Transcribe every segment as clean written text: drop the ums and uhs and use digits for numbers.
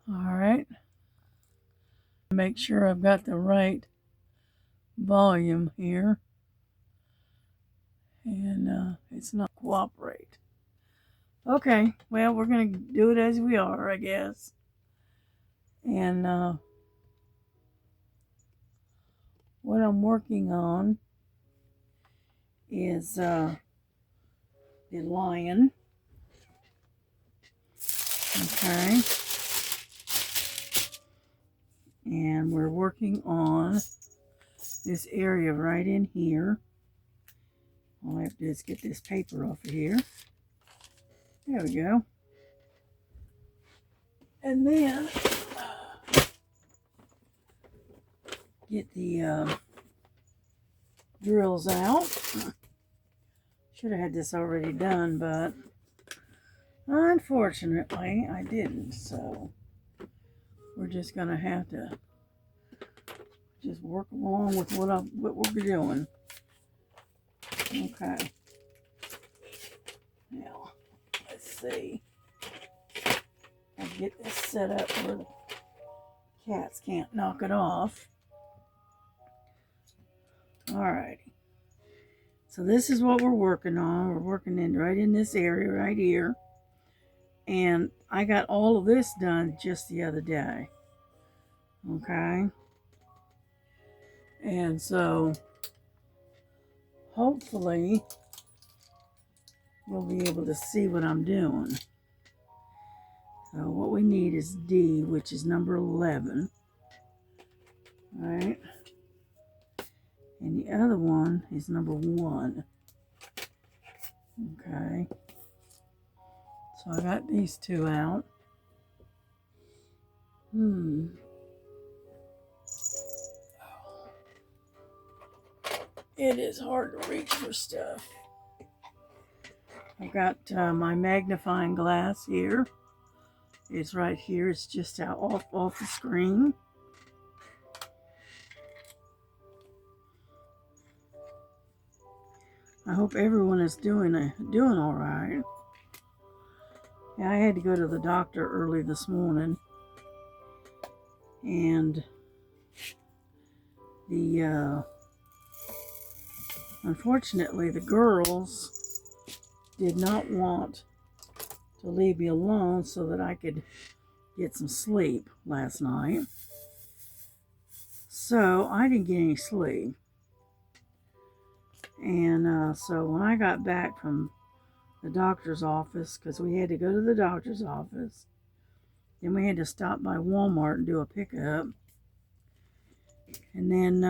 All right. Make sure I've got the right volume here. And it's not cooperate. Okay, well, we're going to do it as we are, I guess. And what I'm working on is the lion. Okay. And we're working on this area right in here. All I have to do is get this paper off of here. There we go. And then get the drills out. Should have had this already done, but unfortunately I didn't. So we're just gonna have to just work along with what we're doing. Okay. Now let's see. I'll get this set up where the cats can't knock it off. Alrighty. So this is what we're working on. We're working right in this area right here. And I got all of this done just the other day. Okay. And so hopefully we'll be able to see what I'm doing. So what we need is D, which is number 11. All right. And the other one is number 1. Okay. So I got these two out. It is hard to reach for stuff. I've got my magnifying glass here. It's right here. It's just out off the screen. I hope everyone is doing all right. Yeah, I had to go to the doctor early this morning, and unfortunately the girls did not want to leave me alone so that I could get some sleep last night. So I didn't get any sleep. And so when I got back from the doctor's office, because we had to go to the doctor's office, then we had to stop by Walmart and do a pickup. And then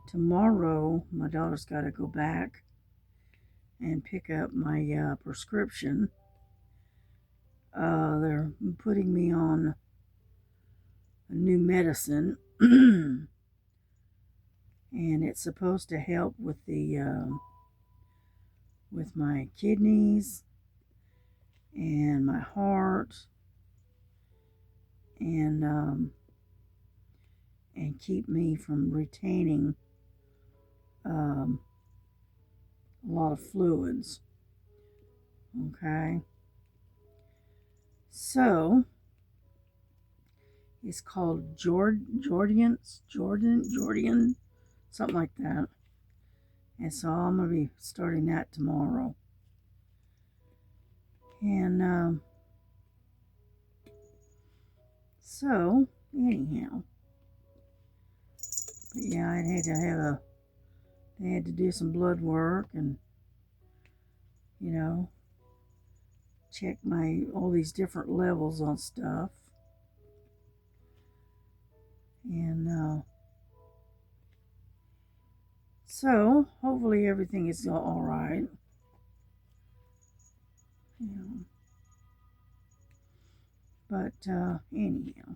tomorrow my daughter's got to go back and pick up my prescription. They're putting me on a new medicine, and it's supposed to help with with my kidneys and my heart, and keep me from retaining a lot of fluids. Okay. So it's called Jordan, something like that. And so I'm going to be starting that tomorrow. And so anyhow, but yeah, they had to do some blood work and, check all these different levels on stuff. And so hopefully everything is all right. But anyhow.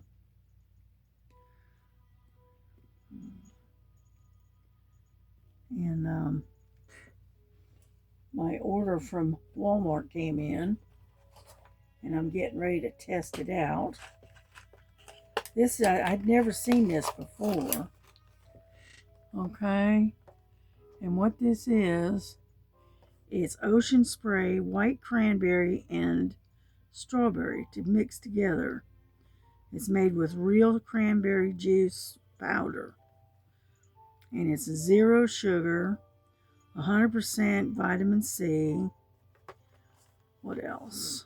And my order from Walmart came in, and I'm getting ready to test it out. This, I'd never seen this before. Okay. And what this is It's ocean spray, white cranberry, and strawberry to mix together. It's made with real cranberry juice powder. And it's 0 sugar, 100% vitamin C. What else?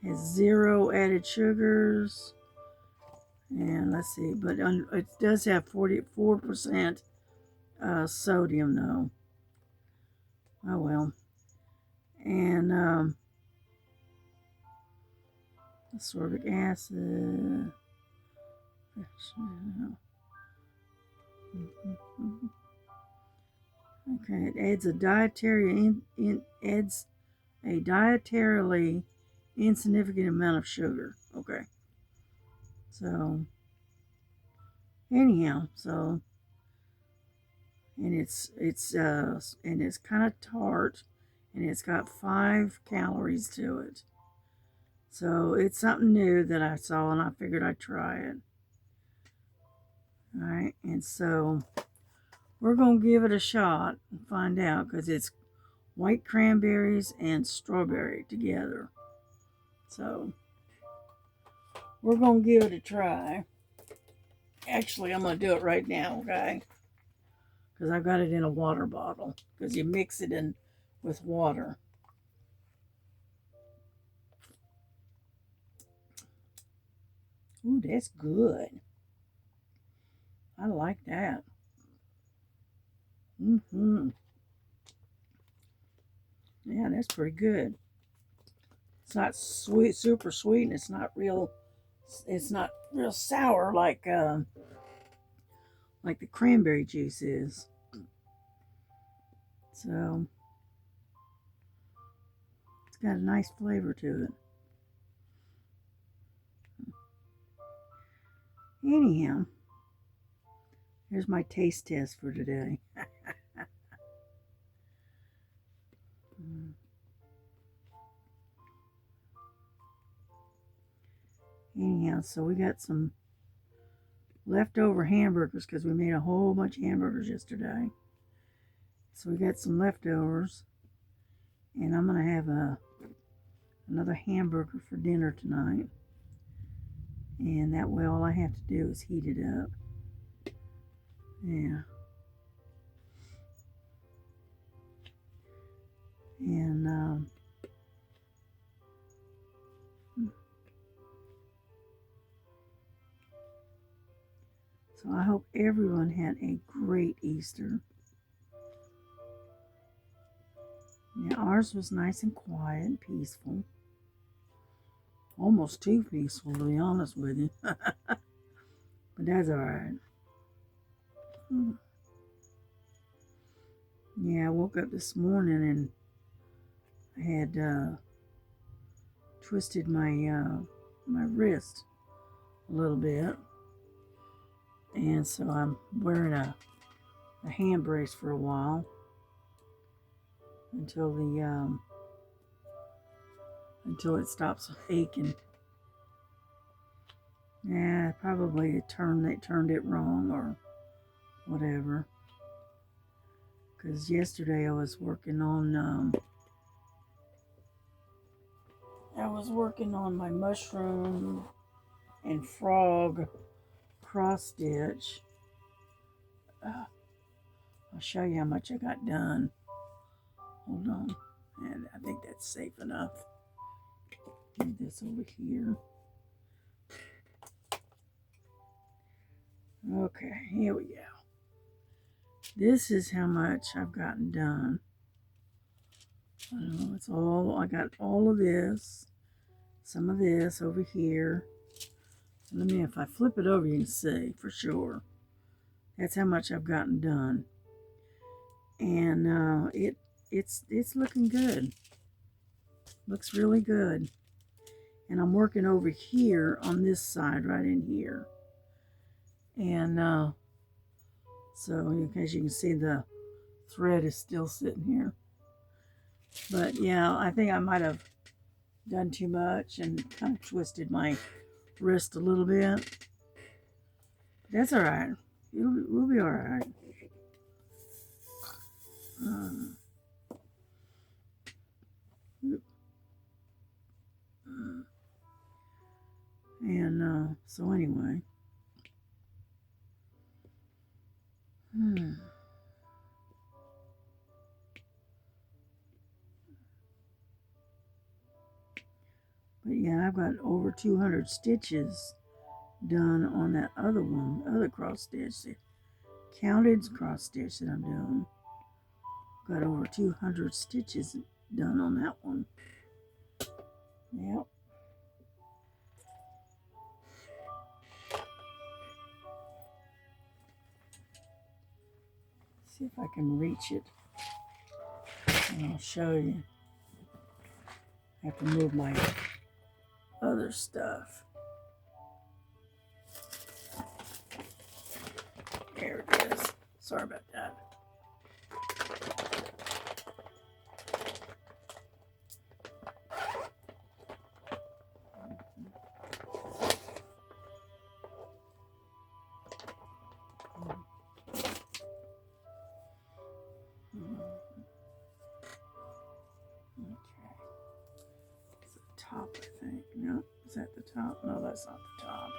It has 0 added sugars. And let's see, but it does have 44% sodium though. Oh well. And ascorbic acid. Okay, it adds a dietarily insignificant amount of sugar. Okay. So anyhow, and it's kind of tart, and it's got 5 calories to it. So it's something new that I saw, and I figured I'd try it. All right, and so we're going to give it a shot and find out, because it's white cranberries and strawberry together. So we're going to give it a try. Actually, I'm going to do it right now, okay? Because I've got it in a water bottle, because you mix it in with water. Ooh, that's good. I like that. Yeah, that's pretty good. It's not sweet, super sweet, and it's not real sour like the cranberry juice is. So it's got a nice flavor to it. Anyhow, here's my taste test for today. Anyhow, so we got some leftover hamburgers, because we made a whole bunch of hamburgers yesterday. So we got some leftovers, and I'm going to have another hamburger for dinner tonight. And that way all I have to do is heat it up. Yeah. And so I hope everyone had a great Easter. Yeah, ours was nice and quiet and peaceful. Almost too peaceful, to be honest with you. But that's all right. Yeah, I woke up this morning and I had twisted my my wrist a little bit, and so I'm wearing a hand brace for a while until it stops aching. Yeah, probably they turned it wrong or whatever. Because yesterday I was working on my mushroom and frog cross stitch. I'll show you how much I got done. Hold on, and I think that's safe enough. Move this over here. Okay, here we go. This is how much I've gotten done. I got all of this, some of this over here. If I flip it over, you can see for sure. That's how much I've gotten done. And it's looking good. Looks really good. And I'm working over here on this side, right in here. And so as you can see, the thread is still sitting here. But yeah, I think I might have done too much and kind of twisted my wrist a little bit. That's all right. We'll be all right. Hmm. But yeah, I've got over 200 stitches done on that other one, other cross stitch, the counted cross stitch that I'm doing. Got over 200 stitches done on that one. Yep. See if I can reach it. And I'll show you. I have to move my other stuff. There it is. Sorry about that. Okay. It's the top, I think. No, is that the top? No, that's not the top.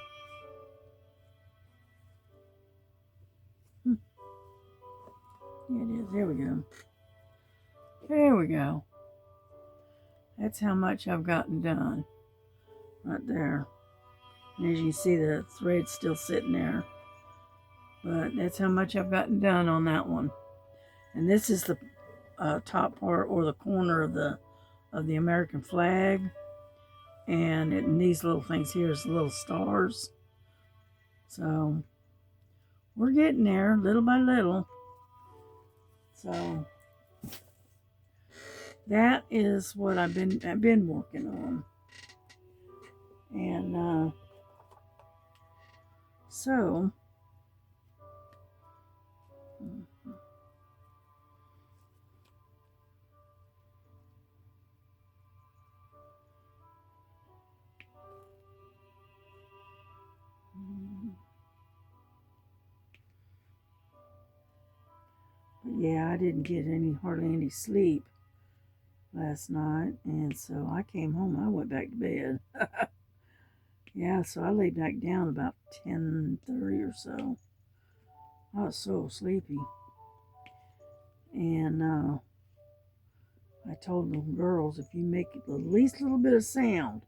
Yeah, it is. There we go. There we go. That's how much I've gotten done. Right there. And as you can see, the thread's still sitting there. But that's how much I've gotten done on that one. And this is the top part or the corner of the American flag. And these little things here is little stars. So we're getting there little by little. So that is what I've been working on. And so yeah, I didn't get hardly any sleep last night, and so I came home. I went back to bed. Yeah, so I laid back down about 10:30 or so. I was so sleepy, and I told the girls, if you make the least little bit of sound,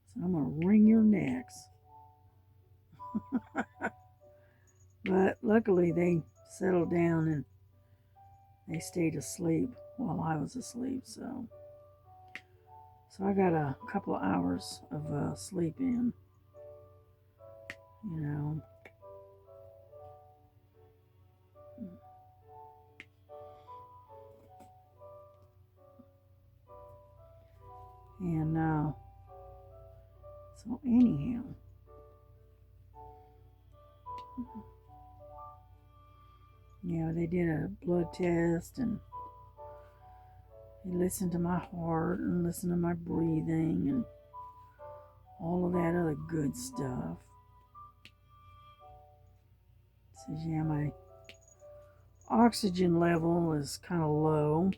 so I'm gonna wring your necks. But luckily they settled down and they stayed asleep while I was asleep. So I got a couple of hours of sleep in, you know. And so anyhow, yeah, they did a blood test and they listened to my heart and listened to my breathing and all of that other good stuff. It says, yeah, my oxygen level is kind of low.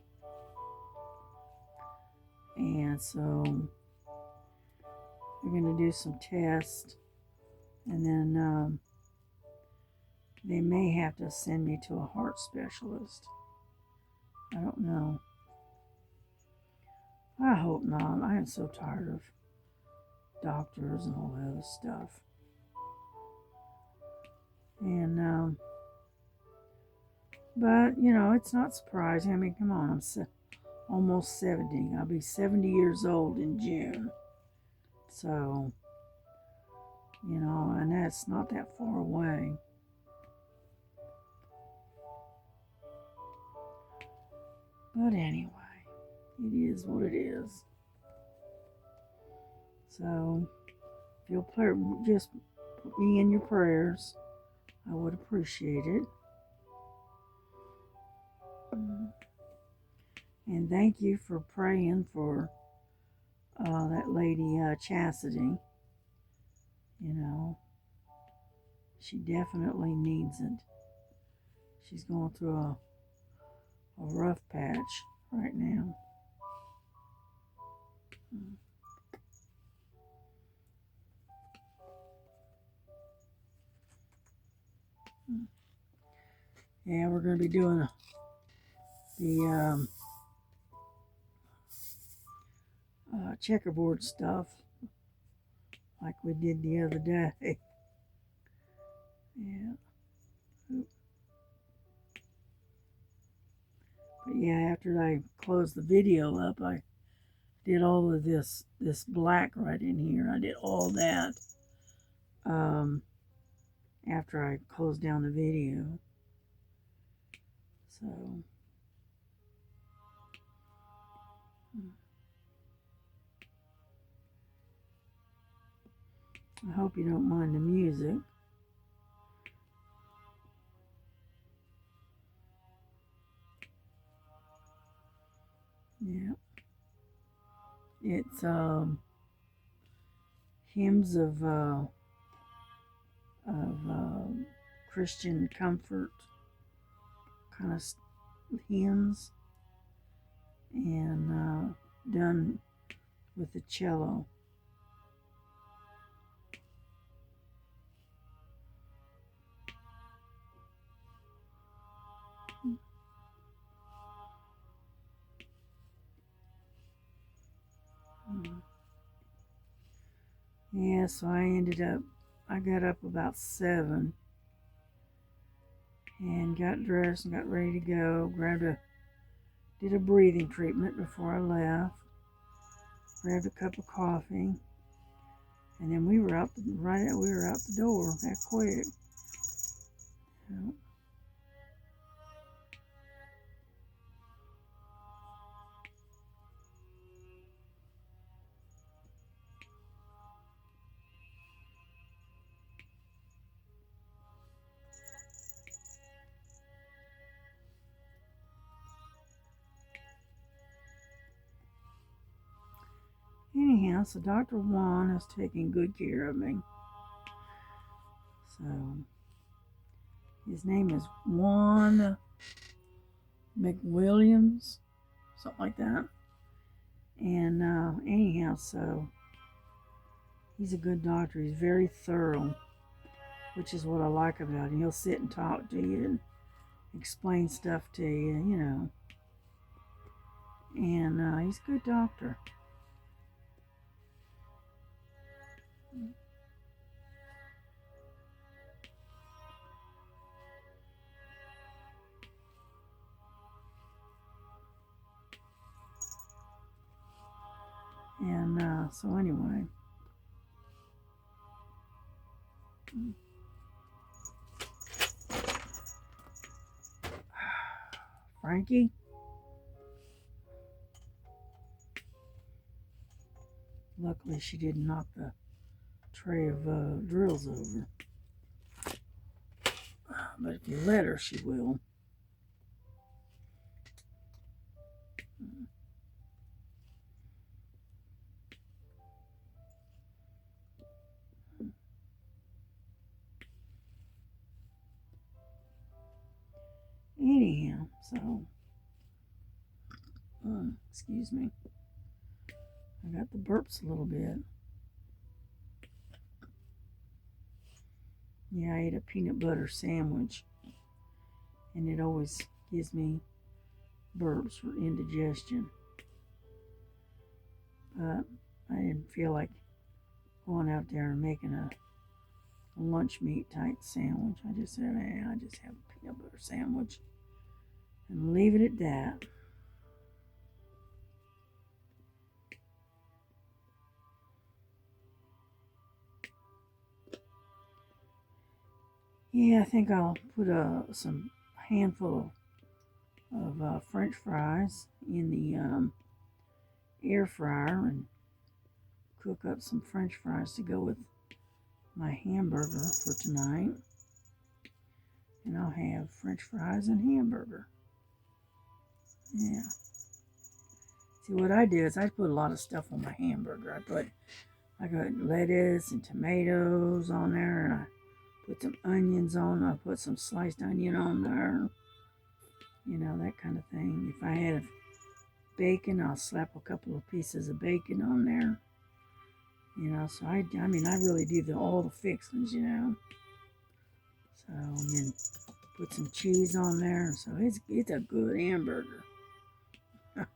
And so they're going to do some tests, and then they may have to send me to a heart specialist. I don't know. I hope not. I am so tired of doctors and all that other stuff. And but you know, it's not surprising. I mean, come on, I'm almost 70. I'll be 70 years old in June. So, you know, and that's not that far away. But anyway, it is what it is. So, if you'll just put me in your prayers, I would appreciate it. And thank you for praying for that lady Chastity. You know, she definitely needs it. She's going through a rough patch right now. Yeah, we're going to be doing the checkerboard stuff like we did the other day. Yeah. But yeah, after I closed the video up, I did all of this black right in here. I did all that after I closed down the video. So I hope you don't mind the music. Yeah. It's hymns of Christian comfort kind of hymns, and done with the cello. Yeah, so I got up about 7 and got dressed and got ready to go. Did a breathing treatment before I left. Grabbed a cup of coffee, and then we were out the door that quick. Yeah. Anyhow, so Dr. Juan is taking good care of me. So his name is Juan McWilliams, something like that. And anyhow, so he's a good doctor. He's very thorough, which is what I like about him. He'll sit and talk to you and explain stuff to you, you know. And he's a good doctor. And so anyway, Frankie, luckily she didn't knock the tray of drills over. But if you let her, she will. Anyhow, so, excuse me. I got the burps a little bit. Yeah, I ate a peanut butter sandwich, and it always gives me burps for indigestion. But I didn't feel like going out there and making a lunch meat type sandwich. I just said, hey, I just have a peanut butter sandwich and leave it at that. Yeah, I think I'll put some handful of French fries in the air fryer and cook up some French fries to go with my hamburger for tonight. And I'll have French fries and hamburger. Yeah. See, what I do is I put a lot of stuff on my hamburger. I got lettuce and tomatoes on there, and I put some onions on. I put some sliced onion on there. You know, that kind of thing. If I had bacon, I'll slap a couple of pieces of bacon on there. You know, so I mean, I really do all the fixings, you know. So, and then Put some cheese on there, so it's a good hamburger. Yeah.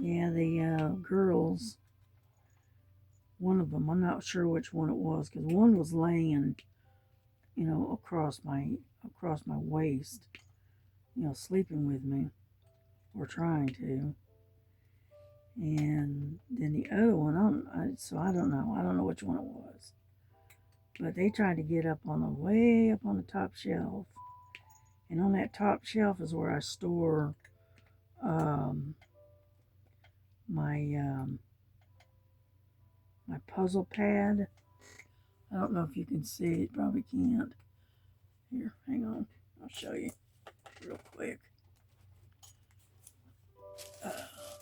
Yeah, the girls, one of them, I'm not sure which one it was, because one was laying, you know, across my waist, you know, sleeping with me, or trying to. And then the other one, I don't know which one it was. But they tried to get up on way up on the top shelf. And on that top shelf is where I store my my puzzle pad. I don't know if you can see it, probably can't. Here, hang on, I'll show you real quick.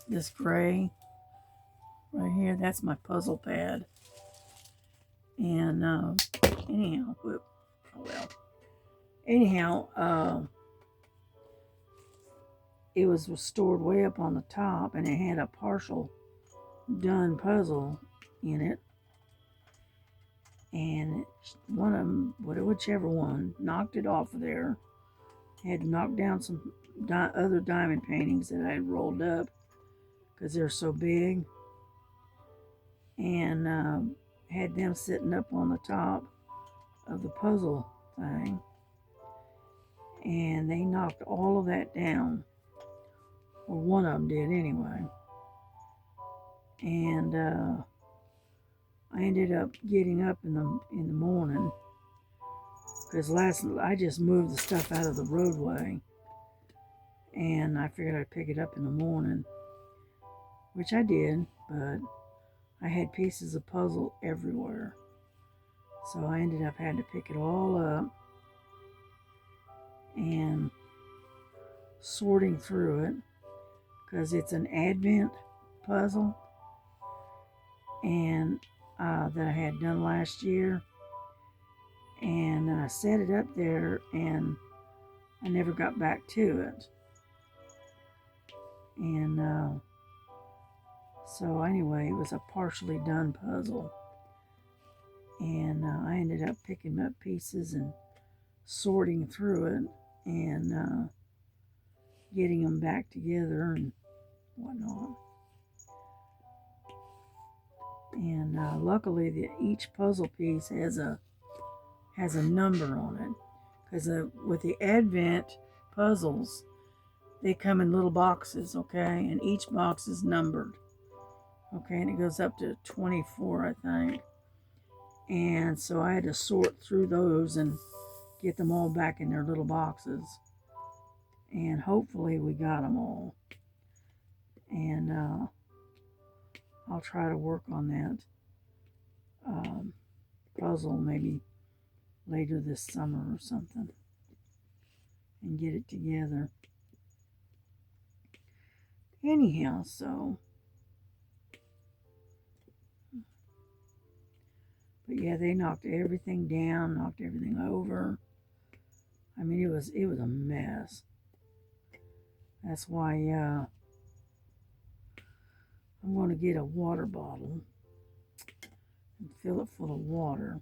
This gray right here, that's my puzzle pad. And anyhow, whoop, oh well. Anyhow, it was stored way up on the top, and it had a partial done puzzle in it. And one of them, whichever one, knocked it off of there. Had to knock down some other diamond paintings that I had rolled up because they're so big. And had them sitting up on the top of the puzzle thing. And they knocked all of that down. Or one of them did anyway. And I ended up getting up in the morning because I just moved the stuff out of the roadway, and I figured I'd pick it up in the morning, which I did, but I had pieces of puzzle everywhere, so I ended up having to pick it all up and sorting through it because it's an Advent puzzle and that I had done last year, and I set it up there and I never got back to it. And so anyway, it was a partially done puzzle, and I ended up picking up pieces and sorting through it and getting them back together and whatnot. And luckily, each puzzle piece has a number on it, because with the Advent puzzles, they come in little boxes, okay, and each box is numbered, okay, and it goes up to 24, I think. And so I had to sort through those and get them all back in their little boxes, and hopefully we got them all. And I'll try to work on that puzzle maybe later this summer or something and get it together. Anyhow, but yeah, they knocked everything down, knocked everything over. I mean, it was a mess. That's why I'm going to get a water bottle and fill it full of water.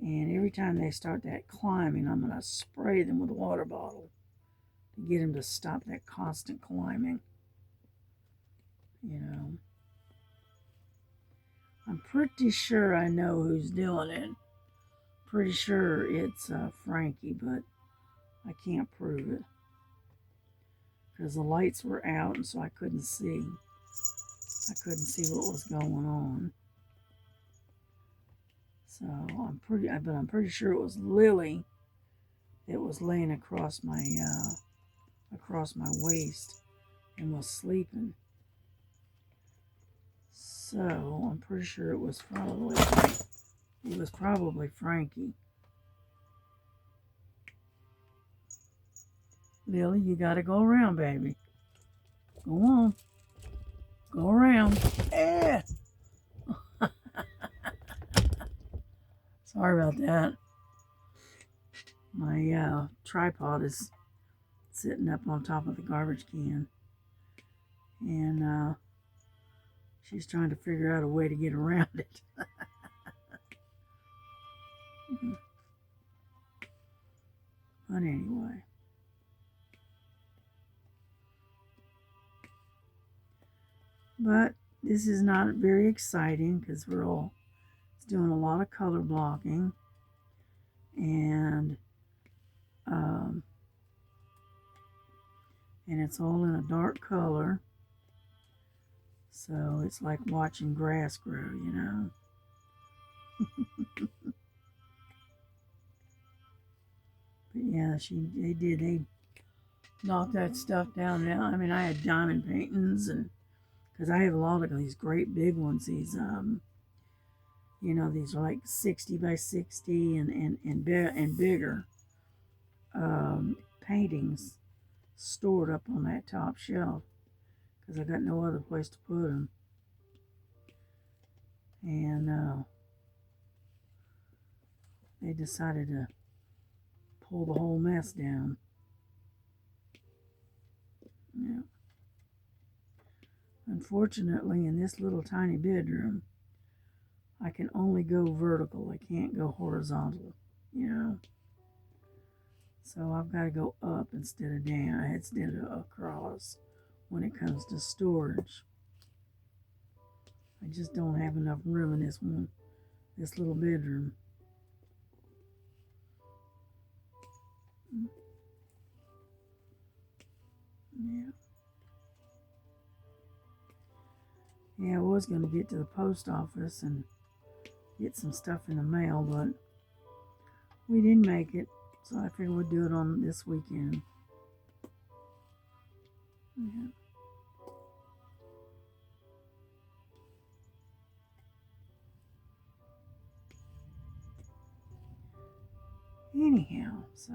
And every time they start that climbing, I'm going to spray them with a water bottle to get them to stop that constant climbing. You know, I'm pretty sure I know who's doing it. Pretty sure it's Frankie, but I can't prove it because the lights were out, and so I couldn't see. I couldn't see what was going on. So I'm pretty sure it was Lily that was laying across my waist and was sleeping. So I'm pretty sure it was probably Frankie. Lily, you gotta go around, baby. Go on. Go around. Eh. Sorry about that. My tripod is sitting up on top of the garbage can. And she's trying to figure out a way to get around it. But anyway. But this is not very exciting because we're all doing a lot of color blocking. And it's all in a dark color. So it's like watching grass grow, you know. But yeah, they knocked that stuff down now. I mean, I had diamond paintings, and because I have a lot of these great big ones, these you know, these are like 60 by 60 and bigger paintings stored up on that top shelf because I got no other place to put them. And they decided to pull the whole mess down. Yeah. Unfortunately, in this little tiny bedroom, I can only go vertical. I can't go horizontal, you know. So I've got to go up instead of down, instead of across when it comes to storage. I just don't have enough room in this little bedroom. Yeah. Yeah, I was going to get to the post office and get some stuff in the mail, but we didn't make it, so I figured we'd do it on this weekend. Yeah. Anyhow, so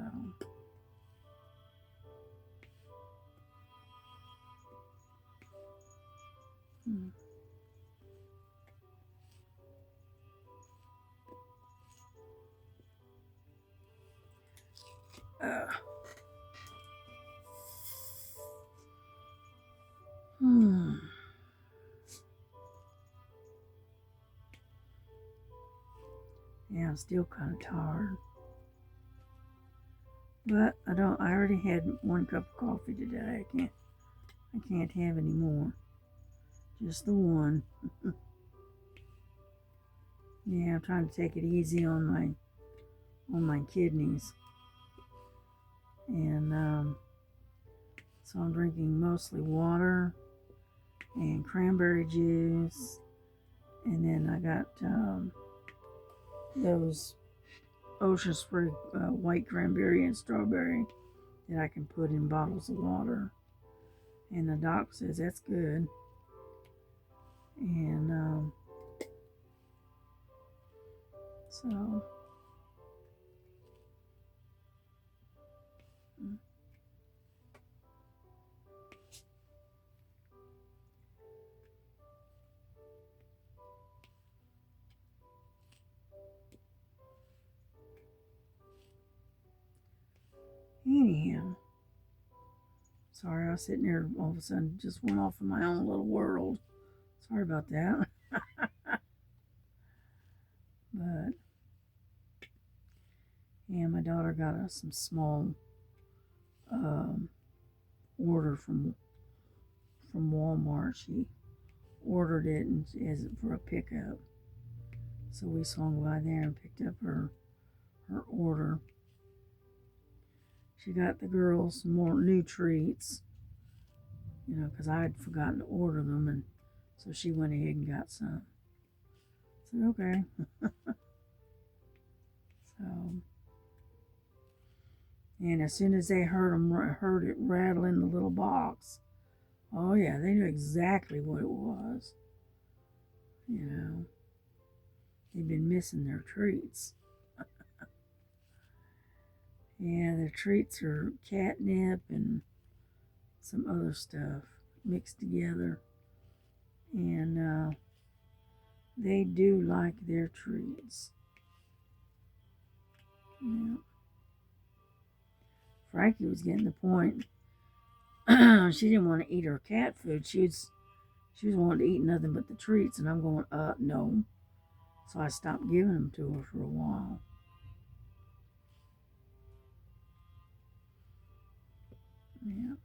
hmm. uh, hmm. Yeah, I'm still kind of tired. But I already had one cup of coffee today. I can't have any more. Just the one. Yeah, I'm trying to take it easy on my kidneys. And so I'm drinking mostly water and cranberry juice. And then I got those Ocean Spray white cranberry and strawberry that I can put in bottles of water. And the doc says that's good. And so anyhow, sorry, I was sitting there all of a sudden just went off in my own little world. Sorry about that. But yeah, my daughter got us some small order from Walmart. She ordered it and as for a pickup. So we swung by there and picked up her order. She got the girls some more new treats, you know, because I had forgotten to order them, and so she went ahead and got some. I said, okay. So, and as soon as they heard it rattle in the little box, oh yeah, they knew exactly what it was. You know, they've been missing their treats. Yeah, their treats are catnip and some other stuff mixed together. And they do like their treats. Frankie was getting the point. She didn't want to eat her cat food. She was wanting to eat nothing but the treats, and I'm going, no. So I stopped giving them to her for a while. Yeah.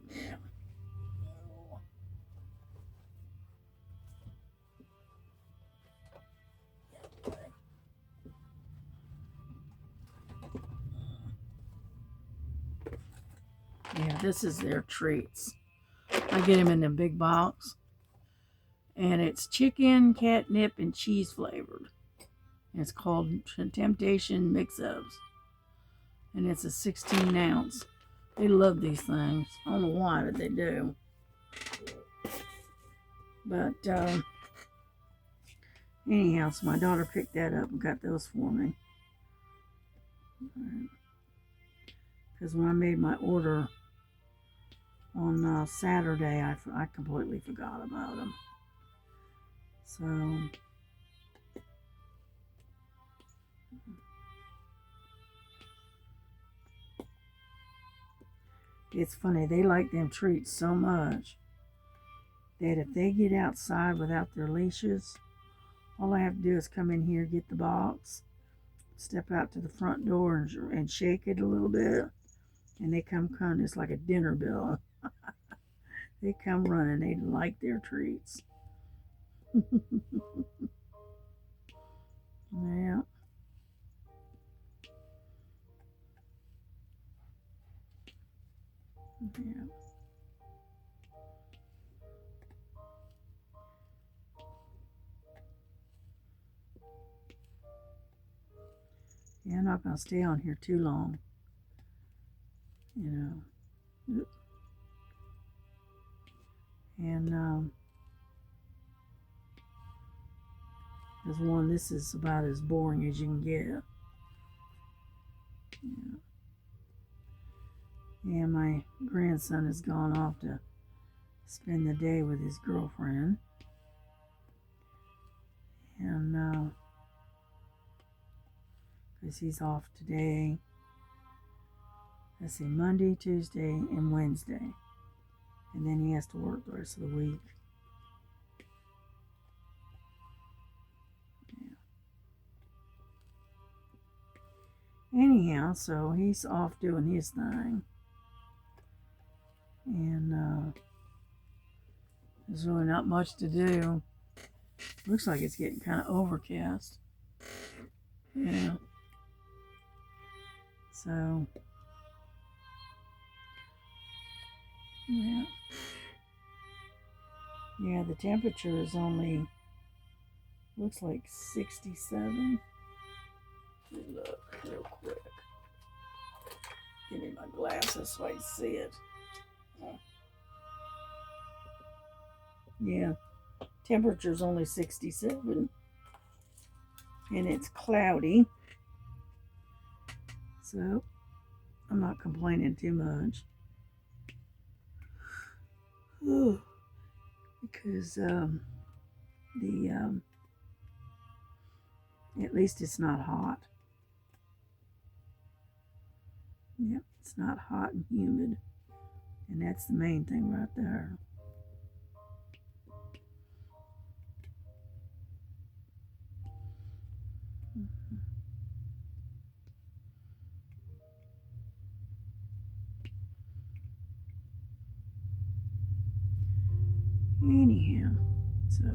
Yeah. Yeah, this is their treats. I get them in the big box. And it's chicken, catnip, and cheese flavored. And it's called Temptation Mix-Ups. And it's a 16 ounce. They love these things. I don't know why, but they do. But anyhow, so my daughter picked that up and got those for me. Because when I made my order on Saturday, I completely forgot about them. So it's funny, they like them treats so much that if they get outside without their leashes, all I have to do is come in here, get the box, step out to the front door and shake it a little bit, and they come. It's like a dinner bell. They come running. They like their treats. Yeah. Yeah. Yeah, I'm not going to stay on here too long. You know. And this is about as boring as you can get. Yeah. And my grandson has gone off to spend the day with his girlfriend. And because he's off today, let's see, Monday, Tuesday, and Wednesday. And then he has to work the rest of the week. Yeah. Anyhow, so he's off doing his thing. And there's really not much to do. Looks like it's getting kind of overcast. Yeah. So, yeah. Yeah, the temperature is only, looks like 67. Let me look real quick. Give me my glasses so I can see it. Yeah, temperature's only 67. And it's cloudy. So, I'm not complaining too much. Because at least it's not hot. Yep, it's not hot and humid. And that's the main thing right there. Anyhow, so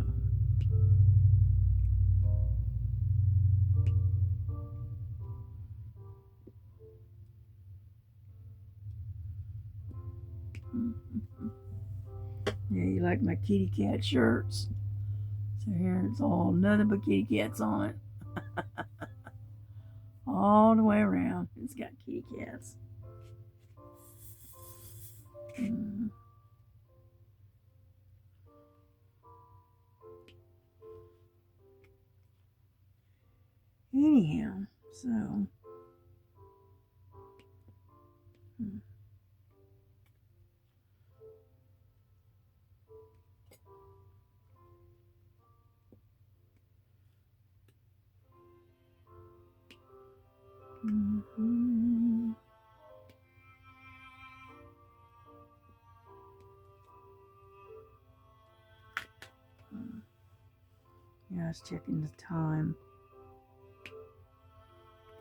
yeah, you like my kitty cat shirts? So here it's all nothing but kitty cats on it. All the way around, it's got kitty cats. Anyhow, so Yeah, I was checking the time.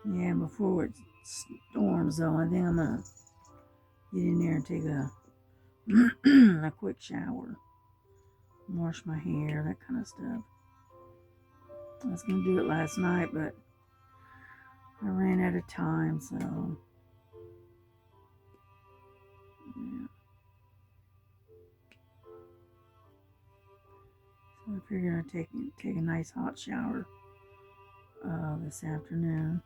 Yeah, before it storms though, I think I'm gonna get in there and take a quick shower. Wash my hair, that kind of stuff. I was gonna do it last night, but I ran out of time, so yeah. So I figured I'd take a nice hot shower this afternoon.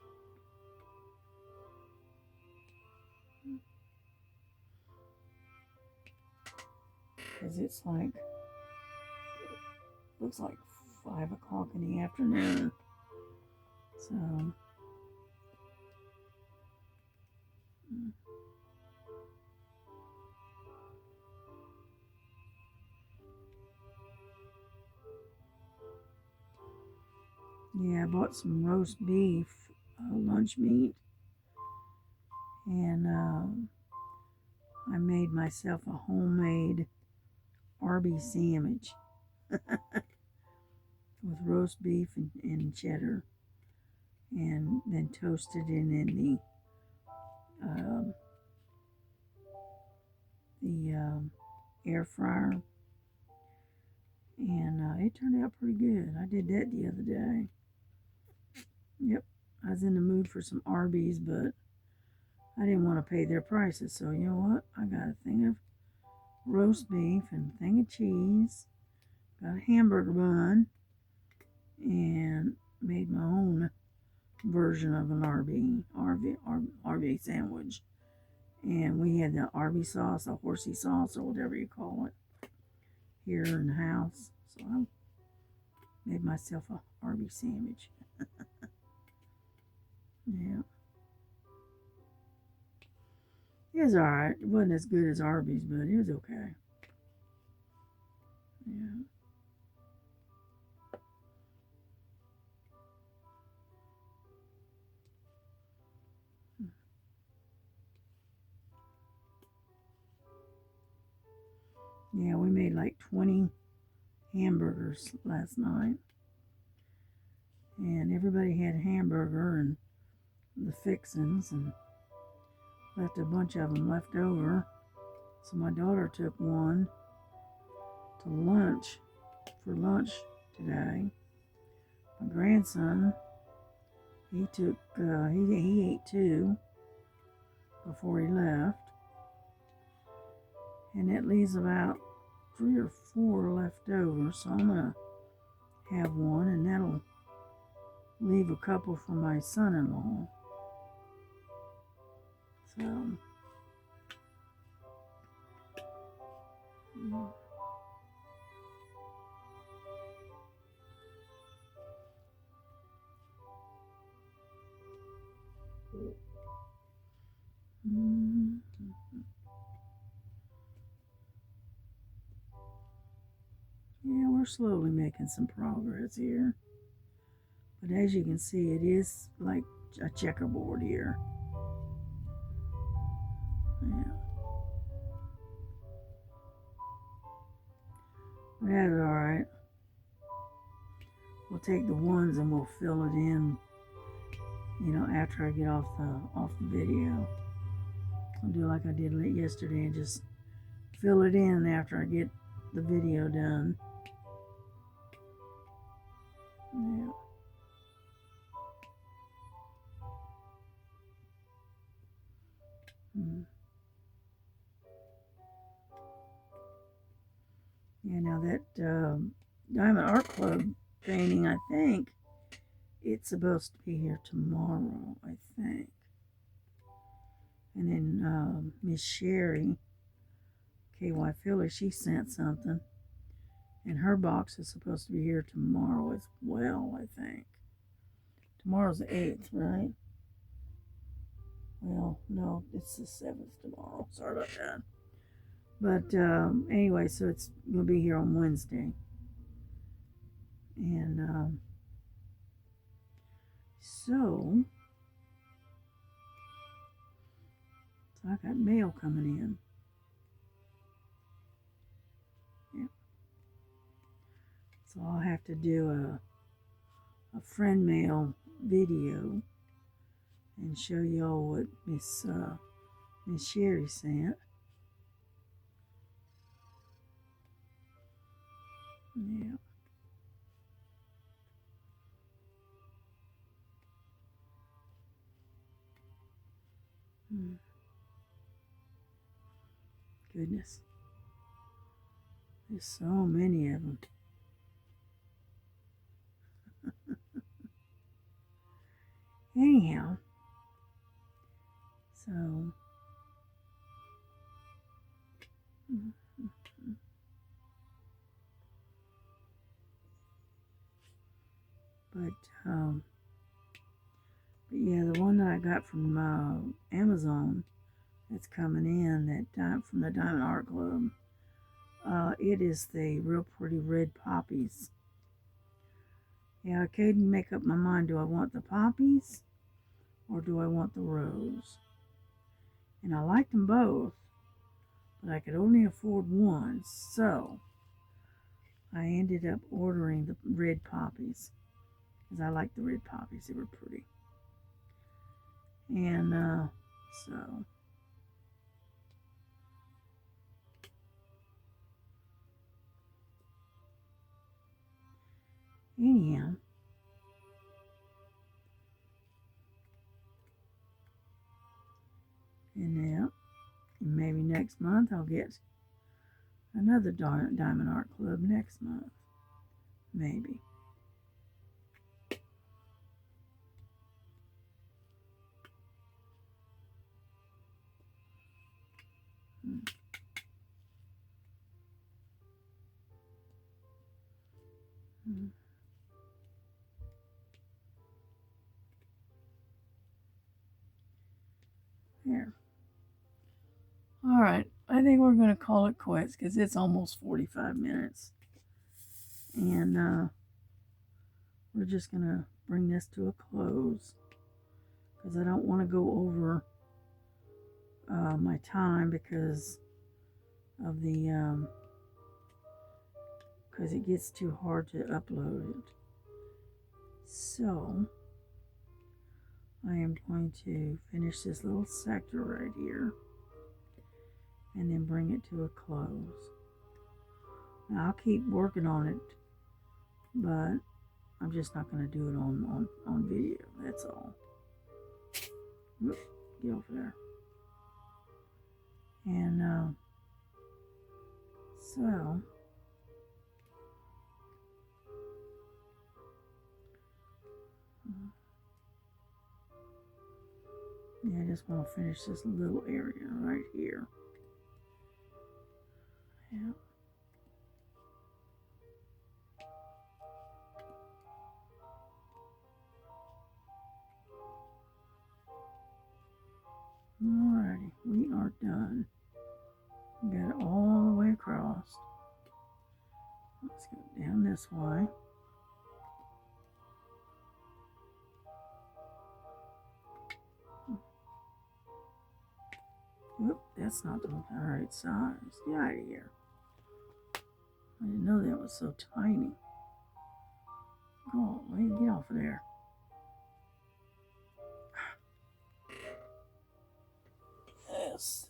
Because it's like, looks like 5 o'clock in the afternoon. So, yeah, I bought some roast beef, lunch meat, and I made myself a homemade Arby's sandwich with roast beef and cheddar, and then toasted it in the air fryer, and it turned out pretty good. I did that the other day. Yep, I was in the mood for some Arby's, but I didn't want to pay their prices, so you know what? I got a thing of roast beef and a thing of cheese, got a hamburger bun, and made my own version of an Arby sandwich. And we had the Arby sauce, a horsey sauce, or whatever you call it, here in the house. So I made myself a Arby sandwich. Yeah. It was alright. It wasn't as good as Arby's, but it was okay. Yeah. Yeah, we made like 20 hamburgers last night. And everybody had a hamburger and the fixings, and left a bunch of them left over. So my daughter took one to lunch, for lunch today. My grandson, he took, he ate 2 before he left. And that leaves about 3 or 4 left over. So I'm going to have one, and that'll leave a couple for my son-in-law. So, yeah, we're slowly making some progress here. But as you can see, it is like a checkerboard here. Yeah. That's alright. We'll take the ones and we'll fill it in, after I get off the video. I'll do like I did yesterday and just fill it in after I get the video done. Yeah. Yeah, now that Diamond Art Club painting, I think it's supposed to be here tomorrow, I think. And then Miss Sherry, KY Philly, she sent something. And her box is supposed to be here tomorrow as well, I think. Tomorrow's the 8th, right? Well, no, it's the 7th tomorrow. Sorry about that. But anyway, so it's going to be here on Wednesday. And so I got mail coming in. Yeah. So I'll have to do a friend mail video and show y'all what Miss Sherry sent. Yeah. Goodness. There's so many of them. Anyhow, so but yeah, the one that I got from Amazon that's coming in from the Diamond Art Club, it is the real pretty red poppies. Yeah, I couldn't make up my mind. Do I want the poppies or do I want the rose? And I liked them both, but I could only afford one, so I ended up ordering the red poppies because I like the red poppies. They were pretty. And so anyhow, and now maybe next month I'll get another Diamond Art Club next month. Maybe. There. All right. I think we're going to call it quits because it's almost 45 minutes. And we're just going to bring this to a close because I don't want to go over my time because of the because it gets too hard to upload it. So I am going to finish this little sector right here and then bring it to a close. Now I'll keep working on it, but I'm just not going to do it on video. That's all. Whoop, get over there. And so yeah, I just want to finish this little area right here. Yeah. Alrighty, we are done. We got it all the way across. Let's go down this way. Whoop, that's not the right size. Get out of here. I didn't know that was so tiny. Oh, get off of there. Let's see.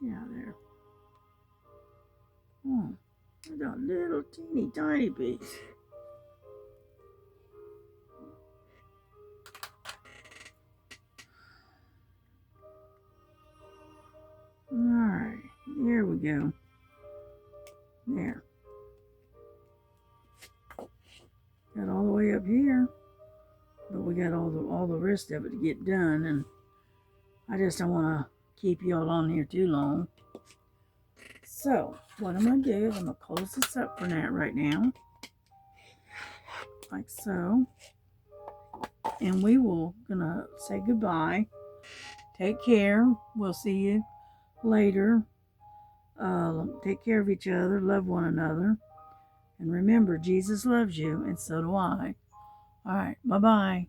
Get out of there. Oh, that's a little teeny tiny piece. Alright, there we go. There. Got all the way up here, but we got all the rest of it to get done, and I just don't want to keep y'all on here too long. So what I'm gonna do is I'm gonna close this up for now right now, like so, and we will gonna say goodbye. Take care. We'll see you later. Take care of each other. Love one another. And remember, Jesus loves you, and so do I. All right. Bye-bye.